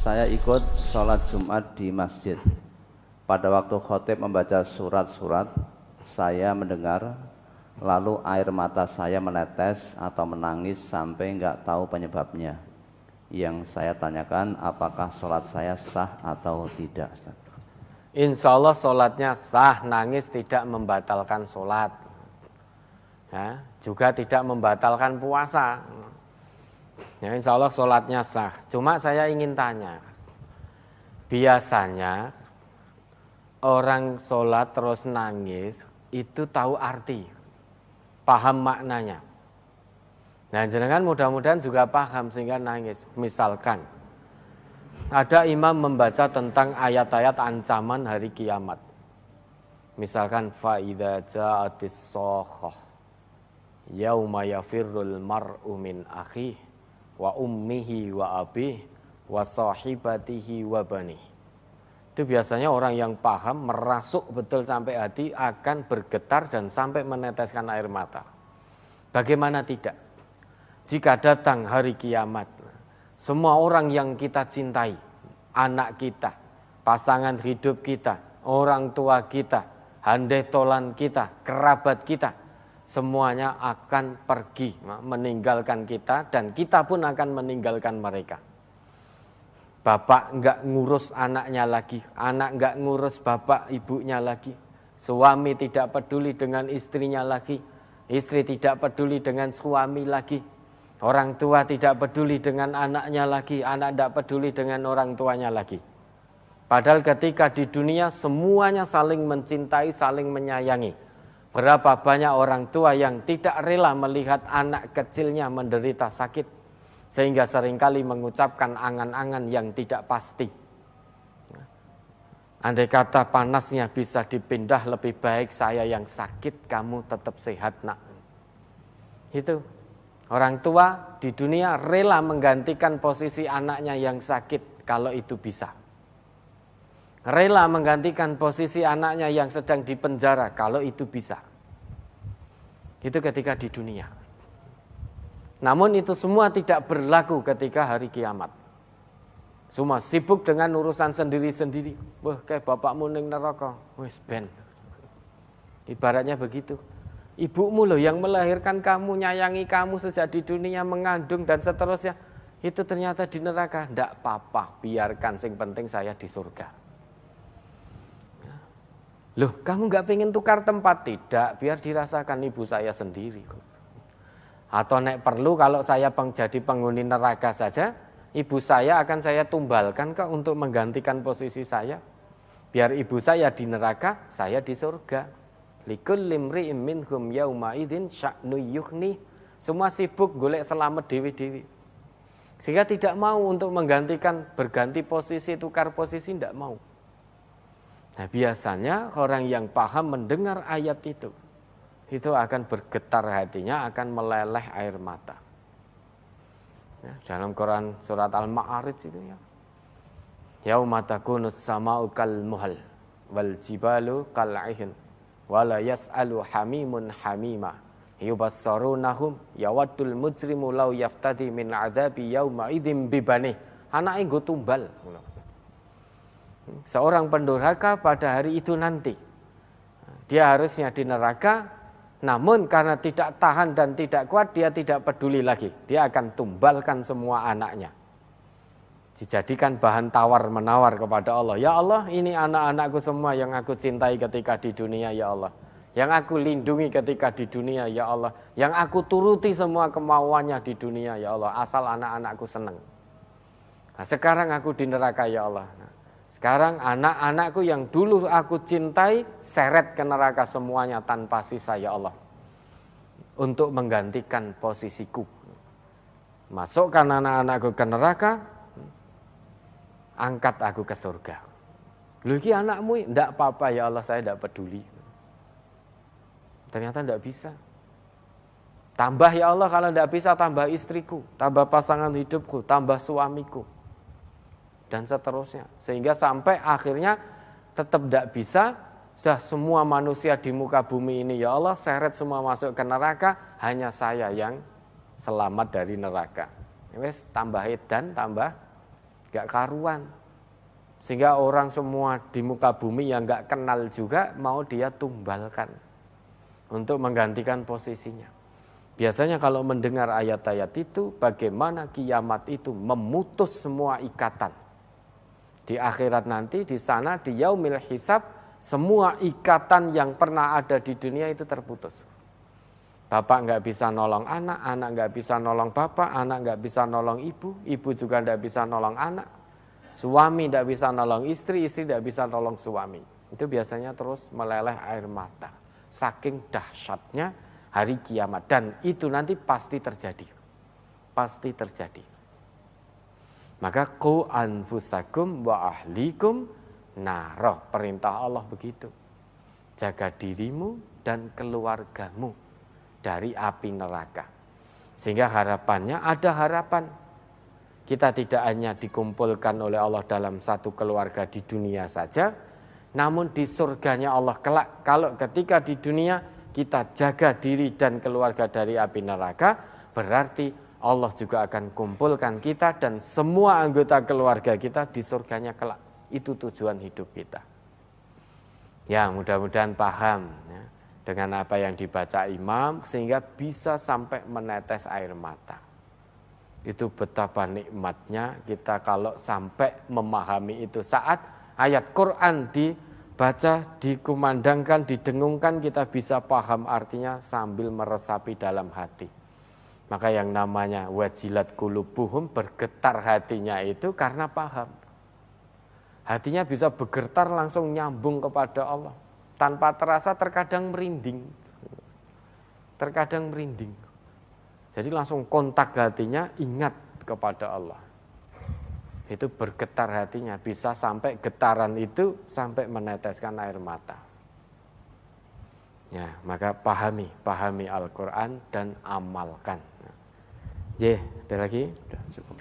Saya ikut sholat Jumat di masjid. Pada waktu khotib membaca surat-surat, saya mendengar, lalu air mata saya menetes atau menangis sampai nggak tahu penyebabnya. Yang saya tanyakan, apakah sholat saya sah atau tidak? Insya Allah sholatnya sah, nangis tidak membatalkan sholat, ya, juga tidak membatalkan puasa. Ya, insya Allah sholatnya sah. Cuma saya ingin tanya, biasanya orang sholat terus nangis itu tahu arti, paham maknanya. Nah, jenengan mudah-mudahan juga paham sehingga nangis. Misalkan ada imam membaca tentang ayat-ayat ancaman hari kiamat. Misalkan fa idza ja'atis shakhah yauma yafirrul mar'u min akhihi wa ummihi wa abihi wa sahibatihi wa bani. Itu biasanya orang yang paham, merasuk betul sampai hati, akan bergetar dan sampai meneteskan air mata. Bagaimana tidak? Jika datang hari kiamat, semua orang yang kita cintai, anak kita, pasangan hidup kita, orang tua kita, handai tolan kita, kerabat kita, semuanya akan pergi meninggalkan kita dan kita pun akan meninggalkan mereka. Bapak enggak ngurus anaknya lagi, anak enggak ngurus bapak ibunya lagi, suami tidak peduli dengan istrinya lagi, istri tidak peduli dengan suami lagi, orang tua tidak peduli dengan anaknya lagi, anak tidak peduli dengan orang tuanya lagi. Padahal ketika di dunia semuanya saling mencintai, saling menyayangi. Berapa banyak orang tua yang tidak rela melihat anak kecilnya menderita sakit, sehingga seringkali mengucapkan angan-angan yang tidak pasti. Andai kata panasnya bisa dipindah, lebih baik saya yang sakit, kamu tetap sehat nak. Itu orang tua di dunia rela menggantikan posisi anaknya yang sakit kalau itu bisa. Rela menggantikan posisi anaknya yang sedang dipenjara kalau itu bisa. Itu ketika di dunia. Namun itu semua tidak berlaku ketika hari kiamat. Semua sibuk dengan urusan sendiri-sendiri. Wah, kayak bapakmu ning neraka, wis ben. Ibaratnya begitu. Ibumu loh yang melahirkan kamu, nyayangi kamu sejak di dunia, mengandung dan seterusnya. Itu ternyata di neraka. Ndak apa-apa, biarkan, sing penting saya di surga. Loh, kamu nggak pengen tukar tempat? Tidak, biar dirasakan ibu saya sendiri. Atau nek perlu kalau saya jadi penghuni neraka saja, ibu saya akan saya tumbalkan kok untuk menggantikan posisi saya. Biar ibu saya di neraka, saya di surga. Likulli imri'in minhum yauma idzin sya'nu yughni. Semua sibuk golek selamat dewi-dewi. Sehingga tidak mau untuk menggantikan, berganti posisi, tukar posisi, tidak mau. Nah, biasanya orang yang paham mendengar ayat itu akan bergetar hatinya, akan meleleh air mata. Ya, dalam Quran surat Al-Ma'arij itu ya. Yauma takunus sama'u kal muhal wal jibalu kal aihin wala yas'alu hamimun hamima yubassarunahum yawaddul mujrimu law yaftadi min adzabi yauma idzin bibani. Anake nggo tumbal. Seorang pendurhaka pada hari itu nanti, dia harusnya di neraka, namun karena tidak tahan dan tidak kuat, dia tidak peduli lagi. Dia akan tumbalkan semua anaknya. Dijadikan bahan tawar-menawar kepada Allah. Ya Allah, ini anak-anakku semua yang aku cintai ketika di dunia, ya Allah. Yang aku lindungi ketika di dunia, ya Allah. Yang aku turuti semua kemauannya di dunia, ya Allah. Asal anak-anakku senang. Nah, sekarang aku di neraka, ya Allah. Sekarang anak-anakku yang dulu aku cintai, seret ke neraka semuanya tanpa sisa, ya Allah. Untuk menggantikan posisiku. Masukkan anak-anakku ke neraka, angkat aku ke surga. Loh, ini anakmu, enggak apa-apa ya Allah, saya enggak peduli. Ternyata enggak bisa. Tambah ya Allah, kalau enggak bisa tambah istriku, tambah pasangan hidupku, tambah suamiku. Dan seterusnya, sehingga sampai akhirnya tetap tidak bisa. Sudah semua manusia di muka bumi ini ya Allah, seret semua masuk ke neraka, hanya saya yang selamat dari neraka. Wes tambah edan, tambah gak karuan. Sehingga orang semua di muka bumi yang gak kenal juga mau dia tumbalkan untuk menggantikan posisinya. Biasanya kalau mendengar ayat-ayat itu, bagaimana kiamat itu memutus semua ikatan. Di akhirat nanti, di sana, di yaumil hisab, semua ikatan yang pernah ada di dunia itu terputus. Bapak nggak bisa nolong anak, anak nggak bisa nolong bapak, anak nggak bisa nolong ibu, ibu juga nggak bisa nolong anak, suami nggak bisa nolong istri, istri nggak bisa nolong suami. Itu biasanya terus meleleh air mata. Saking dahsyatnya hari kiamat, dan itu nanti pasti terjadi. Pasti terjadi. Maka qu anfusakum wa ahlikum naro, perintah Allah begitu. Jaga dirimu dan keluargamu dari api neraka. Sehingga harapannya ada harapan. Kita tidak hanya dikumpulkan oleh Allah dalam satu keluarga di dunia saja, namun di surganya Allah kelak. Kalau ketika di dunia kita jaga diri dan keluarga dari api neraka, berarti Allah juga akan kumpulkan kita dan semua anggota keluarga kita di surganya kelak. Itu tujuan hidup kita. Ya, mudah-mudahan paham ya, dengan apa yang dibaca imam sehingga bisa sampai menetes air mata. Itu betapa nikmatnya kita kalau sampai memahami itu. Saat ayat Quran dibaca, dikumandangkan, didengungkan, kita bisa paham artinya sambil meresapi dalam hati. Maka yang namanya wajilat qulubuhum, bergetar hatinya itu karena paham. Hatinya bisa bergetar langsung nyambung kepada Allah. Tanpa terasa terkadang merinding. Terkadang merinding. Jadi langsung kontak hatinya, ingat kepada Allah. Itu bergetar hatinya, bisa sampai getaran itu sampai meneteskan air mata. Ya, maka pahami Al-Quran dan amalkan. Ada lagi? Sudah cukup.